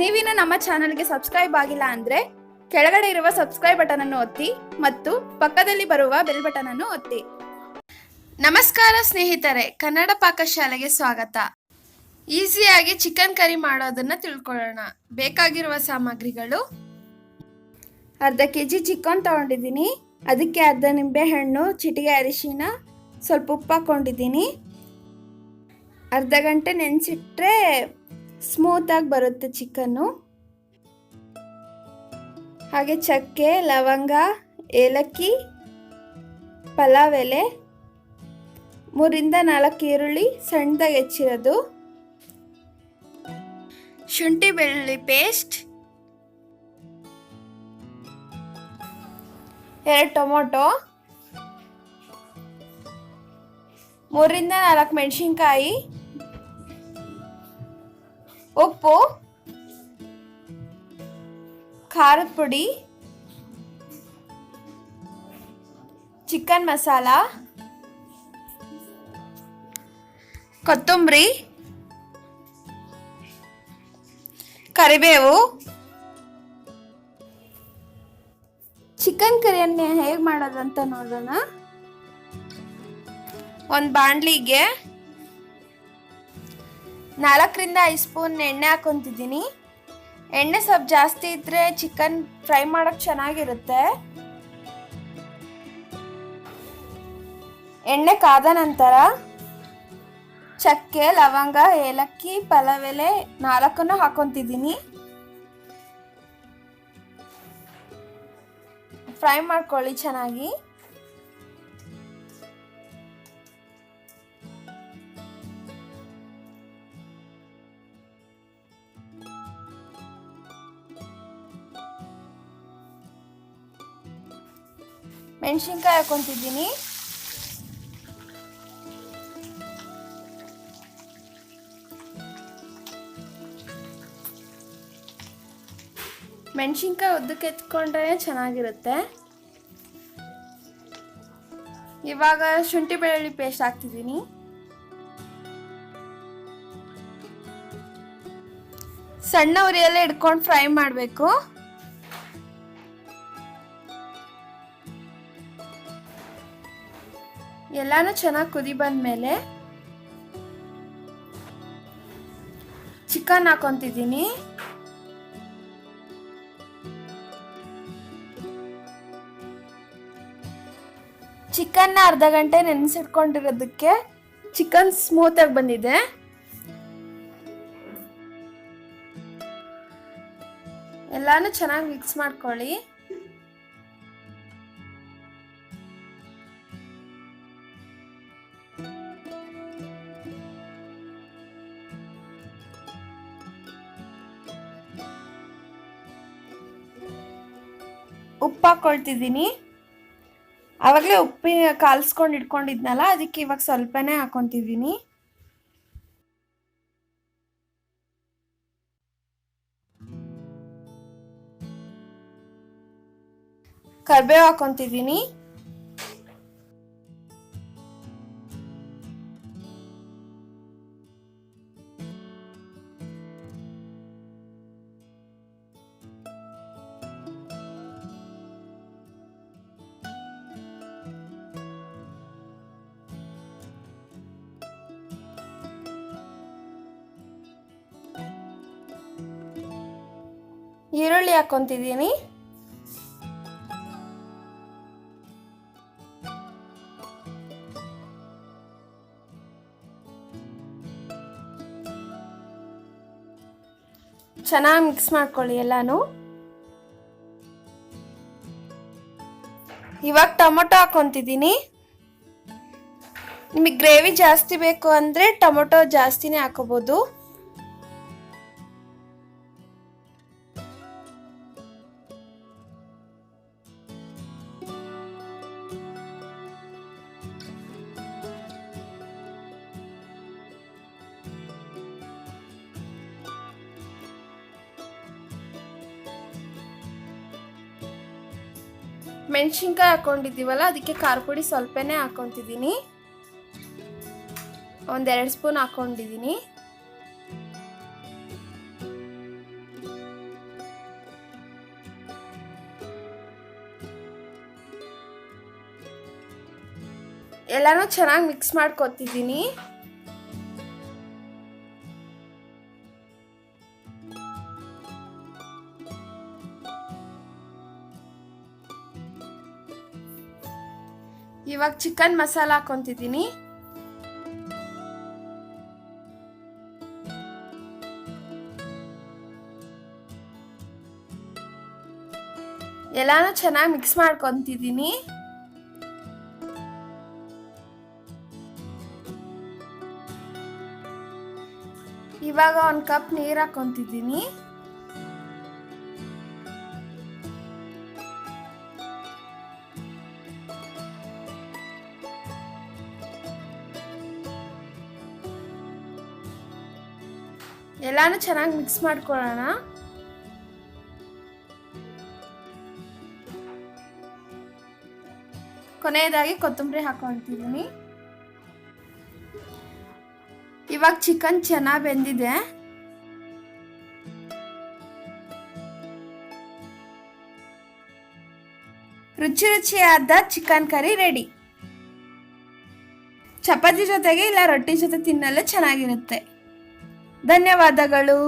ನೀವಿನ್ನು ನಮ್ಮ ಚಾನೆಲ್ಗೆ ಸಬ್ಸ್ಕ್ರೈಬ್ ಆಗಿಲ್ಲ ಅಂದ್ರೆ ಕೆಳಗಡೆ ಇರುವ ಸಬ್ಸ್ಕ್ರೈಬ್ ಬಟನ್ ಅನ್ನು ಒತ್ತಿ ಮತ್ತು ಪಕ್ಕದಲ್ಲಿ ಬರುವ ಬೆಲ್ ಬಟನ್ ಅನ್ನು ಒತ್ತಿ. ನಮಸ್ಕಾರ ಸ್ನೇಹಿತರೆ, ಕನ್ನಡ ಪಾಕಶಾಲೆಗೆ ಸ್ವಾಗತ. ಈಸಿಯಾಗಿ ಚಿಕನ್ ಕರಿ ಮಾಡೋದನ್ನ ತಿಳ್ಕೊಳ್ಳೋಣ. ಬೇಕಾಗಿರುವ ಸಾಮಗ್ರಿಗಳು: ಅರ್ಧ ಕೆಜಿ ಚಿಕನ್ ತಗೊಂಡಿದ್ದೀನಿ, ಅದಕ್ಕೆ ಅರ್ಧ ನಿಂಬೆ ಹಣ್ಣು, ಚಿಟಿಕೆ ಅರಿಶಿನ, ಸ್ವಲ್ಪ ಉಪ್ಪು ಹಾಕೊಂಡಿದ್ದೀನಿ. ಅರ್ಧ ಗಂಟೆ ನೆನೆಸಿಟ್ರೆ ಸ್ಮೂತ್ ಆಗಿ ಬರುತ್ತೆ ಚಿಕನ್ನು. ಹಾಗೆ ಚಕ್ಕೆ, ಲವಂಗ, ಏಲಕ್ಕಿ, ಪಲಾವ್ ಎಲೆ, 3 ರಿಂದ 4 ಈರುಳ್ಳಿ ಸಣ್ಣದಾಗಿ ಹೆಚ್ಚಿರೋದು, ಶುಂಠಿ ಬೆಳ್ಳುಳ್ಳಿ ಪೇಸ್ಟ್, 2 ಟೊಮೊಟೊ, 3 ರಿಂದ 4 ಮೆಣಸಿನ್ಕಾಯಿ, ಉಪ್ಪು, ಖಾರದ ಪುಡಿ, ಚಿಕನ್ ಮಸಾಲ, ಕೊತ್ತಂಬರಿ, ಕರಿಬೇವು. ಚಿಕನ್ ಕರಿಯನ್ನು ಹೇಗೆ ಮಾಡೋದಂತ ನೋಡೋಣ. ಒಂದು ಬಾಣಲಿಗೆ 4 ರಿಂದ 5 ಸ್ಪೂನ್ ಎಣ್ಣೆ ಹಾಕೊಂತಿದ್ದೀನಿ. ಎಣ್ಣೆ ಸ್ವಲ್ಪ ಜಾಸ್ತಿ ಇದ್ರೆ ಚಿಕನ್ ಫ್ರೈ ಮಾಡೋಕ್ಕೆ ಚೆನ್ನಾಗಿರುತ್ತೆ. ಎಣ್ಣೆ ಕಾದ ನಂತರ ಚಕ್ಕೆ, ಲವಂಗ, ಏಲಕ್ಕಿ, ಪಲಾವ್ ಎಲೆ 4 ಹಾಕೊಂತಿದ್ದೀನಿ. ಫ್ರೈ ಮಾಡ್ಕೊಳ್ಳಿ ಚೆನ್ನಾಗಿ. ಮೆಣಸಿನ್ಕಾಯಿ ಹಾಕೊಂತಿದ್ದೀನಿ. ಮೆಣಸಿನ್ಕಾಯಿ ಉದ್ದಕ್ಕೆ ಎತ್ಕೊಂಡ್ರೆ ಚೆನ್ನಾಗಿರುತ್ತೆ. ಇವಾಗ ಶುಂಠಿ ಬೆಳ್ಳುಳ್ಳಿ ಪೇಸ್ಟ್ ಹಾಕ್ತಿದ್ದೀನಿ. ಸಣ್ಣ ಉರಿಯಲ್ಲೇ ಇಟ್ಕೊಂಡು ಫ್ರೈ ಮಾಡಬೇಕು. ಎಲ್ಲಾನು ಚೆನ್ನಾಗಿ ಕುದಿ ಬಂದ್ಮೇಲೆ ಚಿಕನ್ ಹಾಕೊಂತಿದ್ದೀನಿ. ಚಿಕನ್ನ ಅರ್ಧ ಗಂಟೆ ನೆನೆಸಿಟ್ಕೊಂಡಿರೋದಕ್ಕೆ ಚಿಕನ್ ಸ್ಮೂತ್ ಆಗಿ ಬಂದಿದೆ. ಎಲ್ಲಾನು ಚೆನ್ನಾಗಿ ಮಿಕ್ಸ್ ಮಾಡ್ಕೊಳ್ಳಿ. ಉಪ್ಪು ಹಾಕೊಳ್ತಿದ್ದೀನಿ. ಆವಾಗಲೇ ಉಪ್ಪಿನ ಕಾಲ್ಸ್ಕೊಂಡು ಇಟ್ಕೊಂಡಿದ್ನಲ್ಲ, ಅದಕ್ಕೆ ಇವಾಗ ಸ್ವಲ್ಪನೇ ಹಾಕೊತಿದ್ದೀನಿ. ಕರಿಬೇವು ಹಾಕೊತಿದ್ದೀನಿ. ಈರುಳ್ಳಿ ಹಾಕೊಂತಿದ್ದೀನಿ. ಚೆನ್ನಾಗಿ ಮಿಕ್ಸ್ ಮಾಡ್ಕೊಳ್ಳಿ ಎಲ್ಲಾನು. ಇವಾಗ ಟೊಮೊಟೊ ಹಾಕೊಂತಿದ್ದೀನಿ. ನಿಮಗೆ ಗ್ರೇವಿ ಜಾಸ್ತಿ ಬೇಕು ಅಂದರೆ ಟೊಮೊಟೊ ಜಾಸ್ತಿನೇ ಹಾಕೋಬೋದು. ಮೆಣಸಿನ್ಕಾಯಿ ಹಾಕೊಂಡಿದ್ದೀವಲ್ಲ, ಅದಕ್ಕೆ ಖಾರ ಪುಡಿ ಸ್ವಲ್ಪನೇ ಹಾಕೊತಿದ್ದೀನಿ. 1-2 ಸ್ಪೂನ್ ಹಾಕೊಂಡಿದ್ದೀನಿ. ಎಲ್ಲಾನು ಚೆನ್ನಾಗಿ ಮಿಕ್ಸ್ ಮಾಡ್ಕೊತಿದ್ದೀನಿ. ಇವಾಗ ಚಿಕನ್ ಮಸಾಲ ಹಾಕೊಂತಿದ್ದೀನಿ. ಎಲ್ಲಾನು ಚೆನ್ನಾಗಿ ಮಿಕ್ಸ್ ಮಾಡ್ಕೊತಿದ್ದೀನಿ. ಇವಾಗ 1 ಕಪ್ ನೀರು ಹಾಕೊಂತಿದ್ದೀನಿ. ಎಲ್ಲಾನು ಚೆನ್ನಾಗಿ ಮಿಕ್ಸ್ ಮಾಡ್ಕೊಳ್ಳೋಣ. ಕೊನೆಯದಾಗಿ ಕೊತ್ತಂಬರಿ ಹಾಕೊಂತಿದ್ದೀನಿ. ಇವಾಗ ಚಿಕನ್ ಚೆನ್ನಾಗಿ ಬೆಂದಿದೆ. ರುಚಿ ರುಚಿಯಾದ ಚಿಕನ್ ಕರಿ ರೆಡಿ. ಚಪಾತಿ ಜೊತೆಗೆ ಇಲ್ಲ ರೊಟ್ಟಿ ಜೊತೆ ತಿನ್ನಲು ಚೆನ್ನಾಗಿರುತ್ತೆ. ಧನ್ಯವಾದಗಳು.